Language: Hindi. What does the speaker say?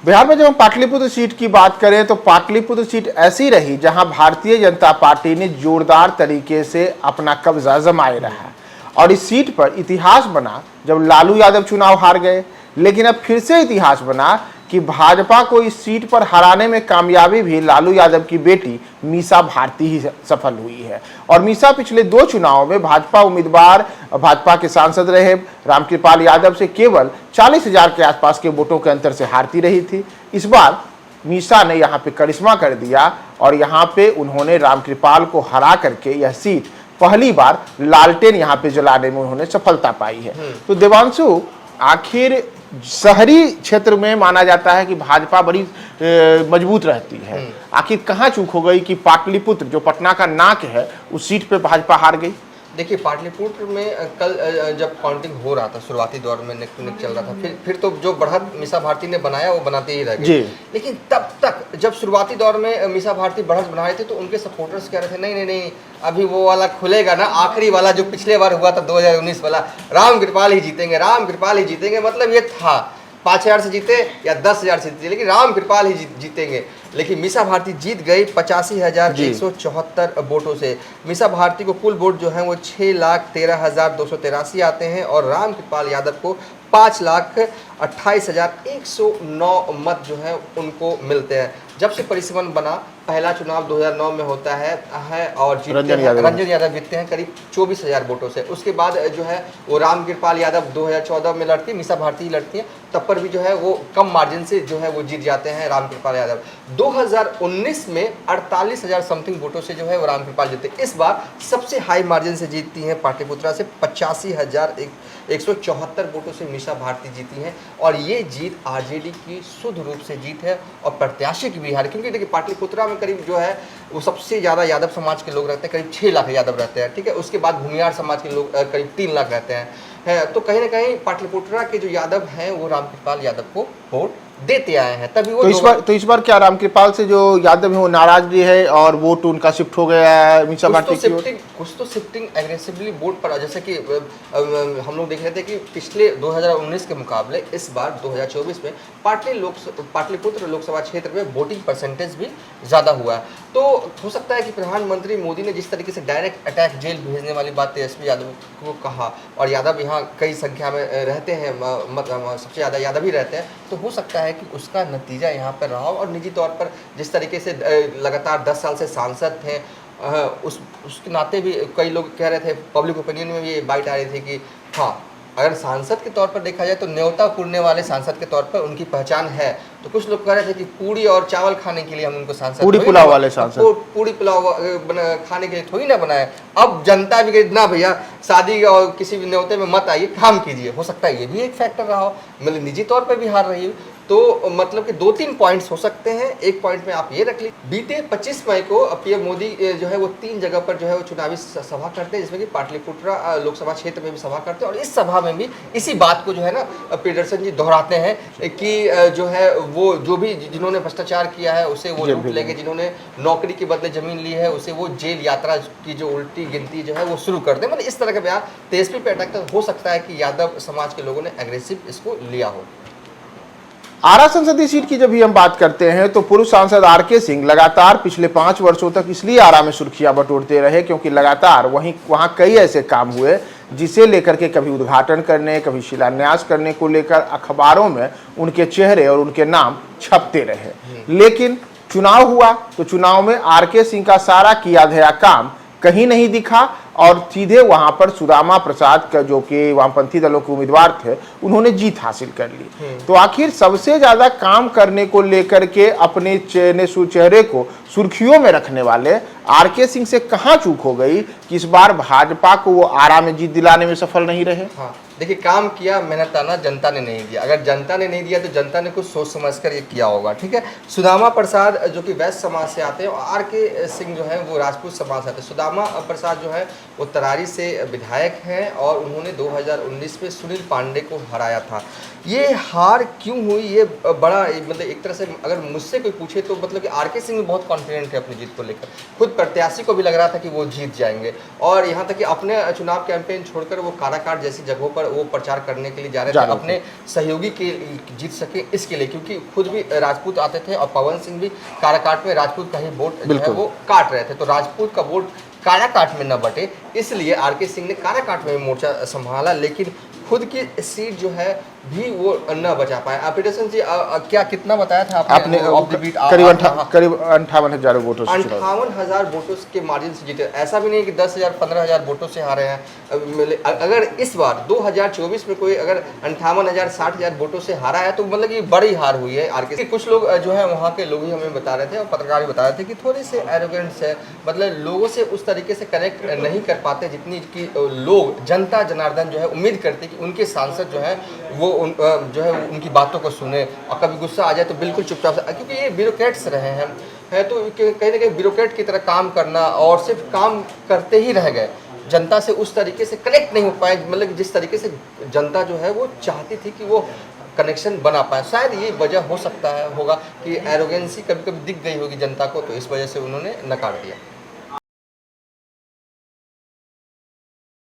बिहार में जब हम पाटलिपुत्र सीट की बात करें तो पाटलिपुत्र सीट ऐसी रही जहां भारतीय जनता पार्टी ने जोरदार तरीके से अपना कब्जा जमाए रहा और इस सीट पर इतिहास बना जब लालू यादव चुनाव हार गए। लेकिन अब फिर से इतिहास बना कि भाजपा को इस सीट पर हराने में कामयाबी भी लालू यादव की बेटी मीसा भारती ही सफल हुई है। और मीसा पिछले 2 चुनावों में भाजपा उम्मीदवार, भाजपा के सांसद रहे रामकृपाल यादव से केवल 40,000 के आसपास के वोटों के अंतर से हारती रही थी। इस बार मीसा ने यहाँ पे करिश्मा कर दिया और यहाँ पे उन्होंने रामकृपाल को हरा करके यह सीट पहली बार लालटेन यहाँ पे जलाने में उन्होंने सफलता पाई है। तो देवांशु, आखिर शहरी क्षेत्र में माना जाता है कि भाजपा बड़ी मजबूत रहती है, आखिर कहाँ चूक हो गई कि पाटलिपुत्र जो पटना का नाक है उस सीट पे भाजपा हार गई? देखिए, पाटलिपुत्र में कल जब काउंटिंग हो रहा था, शुरुआती दौर में नेक टू नेक चल रहा था, फिर तो जो बढ़त मीसा भारती ने बनाया वो बनाते ही रह गए। लेकिन तब तक जब शुरुआती दौर में मीसा भारती बढ़त बना रहे थे तो उनके सपोर्टर्स कह रहे थे नहीं नहीं नहीं, अभी वो वाला खुलेगा ना, आखिरी वाला जो पिछले बार हुआ था 2019 वाला, रामकृपाल ही जीतेंगे, रामकृपाल ही जीतेंगे। मतलब ये था 5,000 से जीते या 10,000 से जीते, लेकिन रामकृपाल ही जीतेंगे। लेकिन मीसा भारती जीत गई 85,174 वोटों से। मीसा भारती को कुल वोट जो है वो 6,13,283 आते हैं और रामकृपाल यादव को 5,28,109 मत जो है उनको मिलते हैं। जब से परिसमन बना, पहला चुनाव 2009 में होता है और रंजन यादव जीतते हैं करीब 24,000 वोटों से। उसके बाद जो है वो रामकृपाल यादव 2014 में लड़ती, मीसा भारती लड़ती है, तब पर भी जो है वो कम मार्जिन से जो है वो जीत जाते हैं रामकृपाल यादव। 2019 में 48,000 समथिंग वोटों से जो है वो रामकृपाल जीते। इस बार सबसे हाई मार्जिन से जीतती हैं पाटलिपुत्रा से 85,174 वोटों से मीसा भारती जीती हैं। और ये जीत आरजेडी की शुद्ध रूप से जीत है और प्रत्याशी की भी हार, क्योंकि देखिए पाटलिपुत्रा में करीब जो है वो सबसे ज़्यादा यादव समाज के लोग रहते हैं, करीब 6 लाख यादव रहते हैं, ठीक है। उसके बाद भूमियार समाज के लोग करीब 3 लाख रहते हैं, तो कहीं ना कहीं पाटलिपुत्रा के जो यादव हैं वो रामकृपाल यादव को वोट देते आए हैं, तभी वो तो इस बार क्या रामकृपाल से जो यादव है वो नाराज भी है और वोट उनका शिफ्ट हो गया है मीसा भारती की ओर? कुछ तो शिफ्टिंग एग्रेसिवली वोट पर, जैसे कि हम लोग देख रहे थे कि पिछले 2019 के मुकाबले इस बार 2024 में पाटलिपुत्र लोकसभा क्षेत्र में वोटिंग परसेंटेज भी ज़्यादा हुआ है। तो हो सकता है कि प्रधानमंत्री मोदी ने जिस तरीके से डायरेक्ट अटैक जेल भेजने वाली बात तेजस्वी यादव को कहा, और यादव यहाँ कई संख्या में रहते हैं, मतलब सबसे ज़्यादा यादव ही रहते हैं, तो हो सकता है कि उसका नतीजा यहाँ पर रहा हो। और निजी तौर पर जिस तरीके से लगातार 10 साल से सांसद थे, उसके नाते भी कई लोग कह रहे थे, पब्लिक ओपिनियन में भी ये बाइट आ रही थी कि हाँ, अगर सांसद के तौर पर देखा जाए तो न्योता पुरने वाले सांसद के तौर पर उनकी पहचान है। तो कुछ लोग कह रहे थे कि पूड़ी और चावल खाने के लिए हम उनको सांसद, पूड़ी पुलाव वाले सांसद, पूड़ी पुलाव खाने के लिए थोड़ी ना बनाए। अब जनता भी कहे ना भैया, शादी और किसी भी न्योते में मत आइए, काम कीजिए। हो सकता है ये भी एक फैक्टर रहा हो, मतलब निजी तौर पर भी हार रही हो। तो मतलब कि 2-3 पॉइंट्स हो सकते हैं। एक पॉइंट में आप ये रख लीजिए, बीते 25 मई को पीएम मोदी जो है वो 3 जगह पर जो है वो चुनावी सभा करते हैं, जिसमें कि पाटलिपुत्रा लोकसभा क्षेत्र में भी सभा करते हैं। और इस सभा में भी इसी बात को जो है ना प्रियदर्शन जी दोहराते हैं कि जो है वो जो भी जिन्होंने भ्रष्टाचार किया है उसे वो लूट लेंगे, जिन्होंने नौकरी के बदले जमीन ली है उसे वो जेल यात्रा की जो उल्टी गिनती जो है वो शुरू कर दें। मतलब इस तरह का बयान तेजस्वी पे अटैक हो सकता है कि यादव समाज के लोगों ने एग्रेसिव इसको लिया हो। आरा संसदीय सीट की जब भी हम बात करते हैं तो पूर्व सांसद आरके सिंह लगातार पिछले 5 वर्षों तक इसलिए आरा में सुर्खियां बटोरते रहे क्योंकि लगातार वहां कई ऐसे काम हुए जिसे लेकर के कभी उद्घाटन करने, कभी शिलान्यास करने को लेकर अखबारों में उनके चेहरे और उनके नाम छपते रहे। लेकिन चुनाव हुआ तो चुनाव में आरके सिंह का सारा किया गया काम कहीं नहीं दिखा और सीधे वहां पर सुदामा प्रसाद का, जो कि वामपंथी दलों के उम्मीदवार थे, उन्होंने जीत हासिल कर ली। तो आखिर सबसे ज्यादा काम करने को लेकर के अपने चेहरे को सुर्खियों में रखने वाले आरके सिंह से कहां चूक हो गई कि इस बार भाजपा को वो आरा में जीत दिलाने में सफल नहीं रहे? हाँ, देखिए, काम किया, मेहनताना जनता ने नहीं दिया। अगर जनता ने नहीं दिया तो जनता ने कुछ सोच समझ कर ये किया होगा, ठीक है। सुदामा प्रसाद जो कि वैश्य समाज से आते हैं और आरके सिंह जो है वो राजपूत समाज से आते हैं। सुदामा प्रसाद जो है वो तरारी से विधायक हैं और उन्होंने 2019 में सुनील पांडे को हराया था। ये हार क्यों हुई, ये बड़ा मतलब एक तरह से अगर मुझसे कोई पूछे तो मतलब कि आरके सिंह में बहुत कॉन्फिडेंट थे अपनी जीत को लेकर। खुद प्रत्याशी को भी लग रहा था कि वो जीत जाएंगे, और यहाँ तक कि अपने चुनाव कैंपेन छोड़कर वो काराकाट जैसी जगहों पर वो प्रचार करने के लिए जा रहे थे, अपने सहयोगी के जीत सके इसके लिए, क्योंकि खुद भी राजपूत आते थे और पवन सिंह भी काराकाट में राजपूत का ही वोट जो है वो काट रहे थे, तो राजपूत का वोट काराकाट में न बटे, इसलिए आरके सिंह ने काराकाट में मोर्चा संभाला, लेकिन खुद की सीट जो है भी वो न बचा पाए। ऑपरेशन जी क्या कितना बताया था आपने? करीब 58,000 वोटों से 58,000 वोटों के मार्जिन से जीते। ऐसा भी नहीं कि 10,000 15,000 वोटों से हारे हैं। अगर इस बार 2024 में कोई अगर 58,000 60,000 वोटों से हारा है तो मतलब कि बड़ी हार हुई है आरके। कुछ लोग जो है वहाँ के लोग ही हमें बता रहे थे और पत्रकार भी बता रहे थे कि थोड़े से एरोगेंट्स है, मतलब लोगों से उस तरीके से कनेक्ट नहीं कर पाते जितनी कि लोग जनता जनार्दन जो है उम्मीद करते कि उनके सांसद जो है वो जो है उनकी बातों को सुने, और कभी गुस्सा आ जाए तो बिल्कुल चुपचाप से, क्योंकि ये ब्यूरोक्रेट्स रहे हैं है, तो कहीं ना कहीं ब्यूरोक्रेट की तरह काम करना और सिर्फ काम करते ही रह गए, जनता से उस तरीके से कनेक्ट नहीं हो पाए, मतलब जिस तरीके से जनता जो है वो चाहती थी कि वो कनेक्शन बना पाए। शायद ये वजह हो सकता है होगा कि एरोगेंसी कभी कभी दिख गई होगी जनता को, तो इस वजह से उन्होंने नकार दिया।